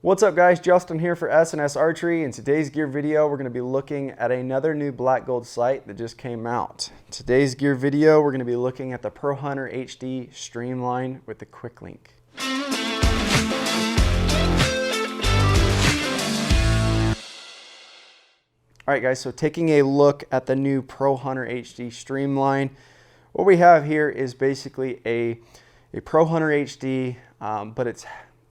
What's up guys, Justin here for S&S Archery. In today's gear video, we're going to be looking at another new black gold sight that just came out. Today's gear video, we're going to be looking at the Pro Hunter HD Streamline with the QuickLink. Alright guys, so taking a look at the new Pro Hunter HD Streamline, what we have here is basically a Pro Hunter HD, but it's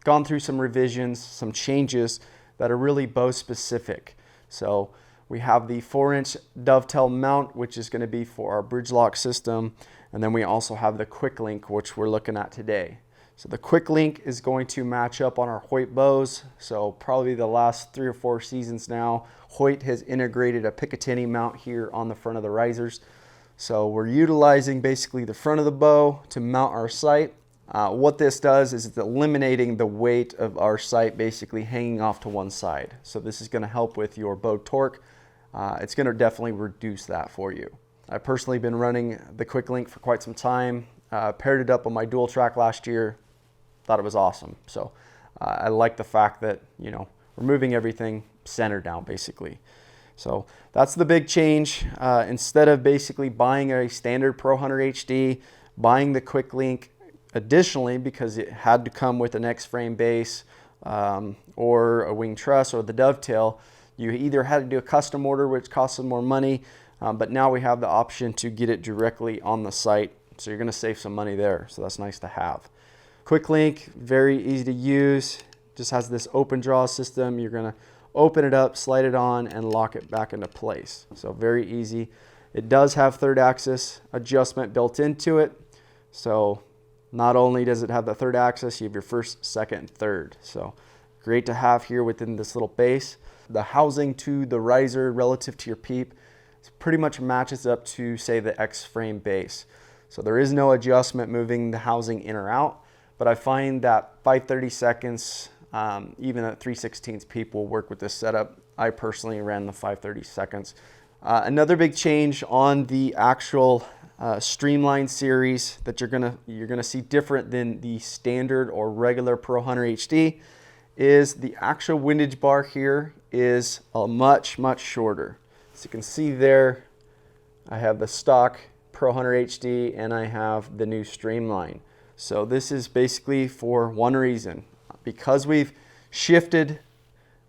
gone through some revisions, some changes that are really bow specific. So we have the 4-inch dovetail mount, which is going to be for our bridge lock system, and then we also have the QuickLink, which we're looking at today. So the QuickLink is going to match up on our Hoyt bows. So probably the last 3 or 4 seasons now, Hoyt has integrated a Picatinny mount here on the front of the risers. So we're utilizing basically the front of the bow to mount our sight. What this does is it's eliminating the weight of our sight basically hanging off to one side. So this is going to help with your bow torque. It's going to definitely reduce that for you. I've personally been running the QuickLink for quite some time. Paired it up on my dual track last year. Thought it was awesome. So I like the fact that, you know, we're moving everything center down basically. So that's the big change. Instead of basically buying a standard Pro Hunter HD, buying the QuickLink additionally, because it had to come with an X-frame base or a wing truss or the dovetail, you either had to do a custom order, which costs some more money, but now we have the option to get it directly on the sight. So you're going to save some money there. So that's nice to have. QuickLink, very easy to use. Just has this open draw system. You're going to open it up, slide it on, and lock it back into place. So very easy. It does have third axis adjustment built into it. So not only does it have the third axis, you have your first, second, and third. So great to have here within this little base. The housing to the riser relative to your peep pretty much matches up to, say, the X-frame base. So there is no adjustment moving the housing in or out, but I find that 5/32, even at 3/16 peep will work with this setup. I personally ran the 5/32. Another big change on the actual Streamline Series that you're gonna see different than the standard or regular Pro Hunter HD is the actual windage bar here is much shorter. So you can see there, I have the stock Pro Hunter HD and I have the new Streamline. So this is basically for one reason. Because we've shifted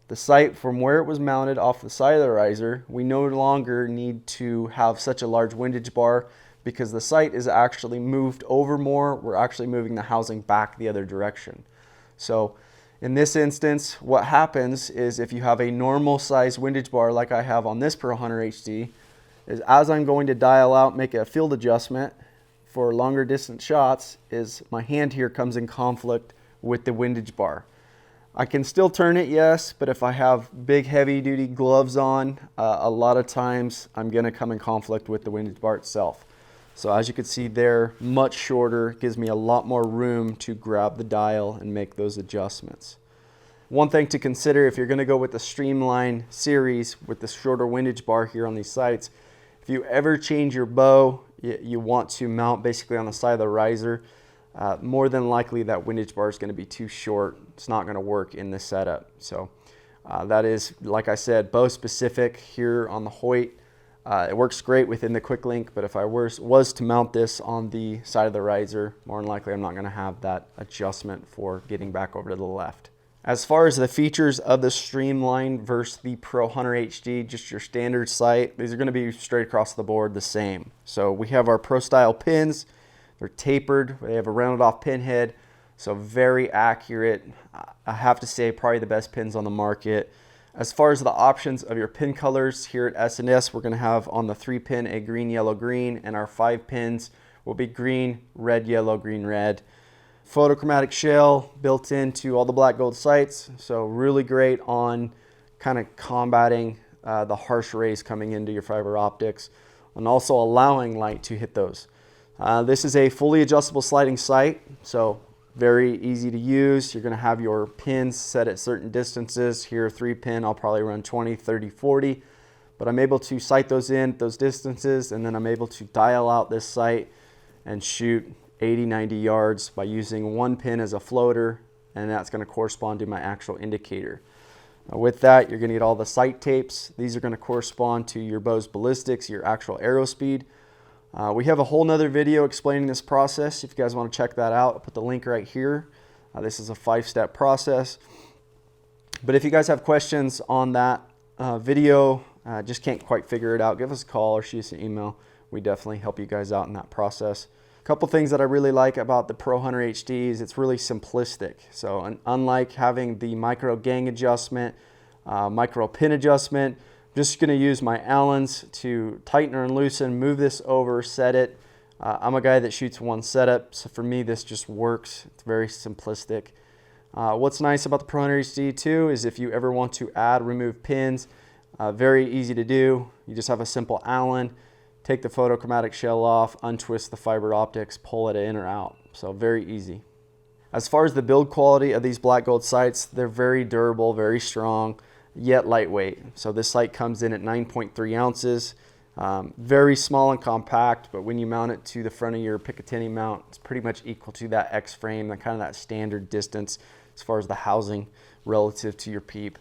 the sight from where it was mounted off the side of the riser, we no longer need to have such a large windage bar because the sight is actually moved over more. We're actually moving the housing back the other direction. So in this instance, what happens is if you have a normal size windage bar like I have on this Pro Hunter HD, is as I'm going to dial out, make a field adjustment for longer distance shots, is my hand here comes in conflict with the windage bar. I can still turn it, yes, but if I have big heavy duty gloves on, a lot of times I'm gonna come in conflict with the windage bar itself. So as you can see there, much shorter, gives me a lot more room to grab the dial and make those adjustments. One thing to consider if you're gonna go with the Streamline Series with the shorter windage bar here on these sights, if you ever change your bow, you want to mount basically on the side of the riser, more than likely that windage bar is going to be too short. It's not going to work in this setup. So that is, like I said, bow specific here on the Hoyt. It works great within the QuickLink, but if I was to mount this on the side of the riser, more than likely I'm not going to have that adjustment for getting back over to the left. As far as the features of the Streamline versus the Pro Hunter HD, just your standard sight, these are going to be straight across the board the same. So we have our Pro style pins. They're tapered. They have a rounded off pin head, so very accurate. I have to say probably the best pins on the market. As far as the options of your pin colors here at S&S, we're going to have on the 3-pin a green, yellow, green, and our 5 pins will be green, red, yellow, green, red. Photochromatic shell built into all the black gold sights, so really great on kind of combating the harsh rays coming into your fiber optics and also allowing light to hit those. This is a fully adjustable sliding sight, so very easy to use. You're going to have your pins set at certain distances. Here, 3-pin, I'll probably run 20, 30, 40, but I'm able to sight those in at those distances, and then I'm able to dial out this sight and shoot 80, 90 yards by using one pin as a floater and that's going to correspond to my actual indicator. With that, you're going to get all the sight tapes. These are going to correspond to your bow's ballistics, your actual arrow speed. We have a whole nother video explaining this process. If you guys want to check that out, I'll put the link right here. This is a 5-step process. But if you guys have questions on that video, just can't quite figure it out, give us a call or shoot us an email. We definitely help you guys out in that process. A couple things that I really like about the Pro Hunter HD is it's really simplistic. So unlike having the micro gang adjustment, micro pin adjustment, I'm just going to use my Allens to tighten or loosen, move this over, set it. I'm a guy that shoots one setup, so for me this just works. It's very simplistic. What's nice about the Pro Hunter HD too is if you ever want to add, remove pins, very easy to do. You just have a simple Allen, take the photochromatic shell off, untwist the fiber optics, pull it in or out. So very easy. As far as the build quality of these black gold sights, they're very durable, very strong, yet lightweight. So this sight comes in at 9.3 ounces. Very small and compact, but when you mount it to the front of your Picatinny mount, it's pretty much equal to that X frame, that kind of that standard distance as far as the housing relative to your peep.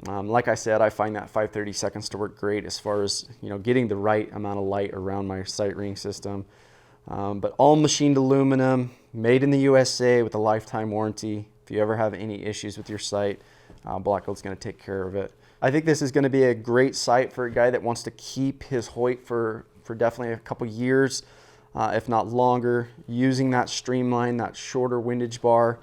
Like I said, I find that 5/32 to work great as far as getting the right amount of light around my sight ring system. But all machined aluminum, made in the USA with a lifetime warranty. If you ever have any issues with your sight, Black Gold's going to take care of it. I think this is going to be a great sight for a guy that wants to keep his Hoyt for definitely a couple years, if not longer. Using that Streamline, that shorter windage bar,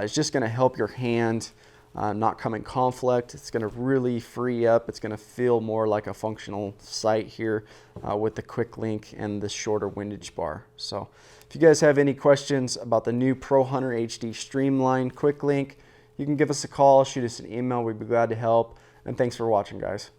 is just going to help your hand not come in conflict. It's going to really free up. It's going to feel more like a functional sight here with the QuickLink and the shorter windage bar. So if you guys have any questions about the new Pro Hunter HD Streamline QuickLink, you can give us a call, shoot us an email. We'd be glad to help. And thanks for watching, guys.